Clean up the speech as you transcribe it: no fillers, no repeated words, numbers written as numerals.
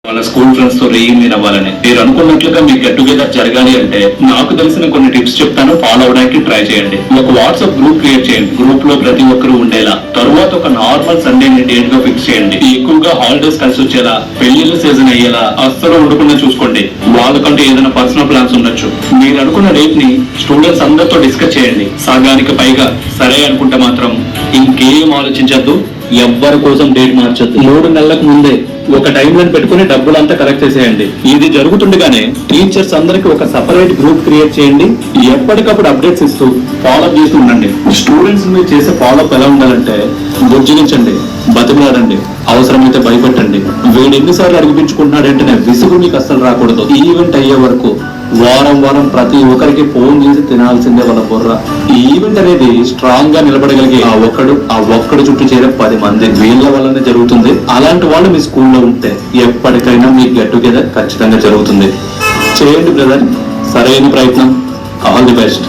వాళ్ళ school friends తో reunion అవ్వాలని మీరు అనుకున్నట్లుగా మీ గెట్ టుగెదర్ జరగాలి అంటే నాకు తెలిసిన కొన్ని టిప్స్ చెప్తాను, ఫాలో అవడానికి ట్రై చేయండి. ఒక వాట్సాప్ గ్రూప్ క్రియేట్ చేయండి. గ్రూప్ లో ప్రతి ఒక్కరు ఉండేలా. తరువాత ఒక నార్మల్ సండే డేట్ గా ఫిక్స్ చేయండి. ఎక్కువగా హాలిడేస్ కలిసి వచ్చేలా, పెళ్లిళ్ళ సీజన్ అయ్యేలా అస్సలు ఉండకుండా చూసుకోండి. వాళ్ళకంటే ఏదైనా పర్సనల్ ప్లాన్స్ ఉండొచ్చు. మీరు అనుకున్న డేట్ ని స్టూడెంట్స్ అందరితో డిస్కస్ చేయండి. సగానికి పైగా సరే అనుకుంటే మాత్రం ఇంకేం ఆలోచించద్దు. ఎవ్వరి కోసం డేట్ మార్చొద్దు. 3 నెలలకు ముందే ఒక టైం లైన్ పెట్టుకుని డబ్బులంతా కలెక్ట్ చేసేయండి. ఇది జరుగుతుండగానే టీచర్స్ అందరికి ఒక సెపరేట్ గ్రూప్ క్రియేట్ చేయండి. ఎప్పటికప్పుడు అప్డేట్స్ ఇస్తూ ఫాలోఅప్ చేస్తూ ఉండండి. స్టూడెంట్స్ మీరు చేసే ఫాలోఅప్ ఎలా ఉండాలంటే బుజ్జగించండి, బతిమలాడండి, అవసరమైతే భయపెట్టండి. వీడు ఎన్నిసార్లు అడిగించుకుంటున్నాడంటే విసుగు మీకు అస్సలు రాకూడదు. ఈ ఈవెంట్ అయ్యే వరకు వారం ప్రతి ఒక్కరికి ఫోన్ చేసి తినాల్సిందే వాళ్ళ బుర్ర. ఈ ఈవెంట్ అనేది స్ట్రాంగ్ గా నిలబడగలిగే ఆ ఒక్కడు చుట్టూ చేరే 10 మంది వీళ్ళ వల్లనే జరుగుతుంది. అలాంటి వాళ్ళు మీ స్కూల్లో ఉంటే ఎప్పటికైనా మీ గెట్ టుగెదర్ ఖచ్చితంగా జరుగుతుంది. చేయండి బ్రదర్, సరైన ప్రయత్నం. All the best.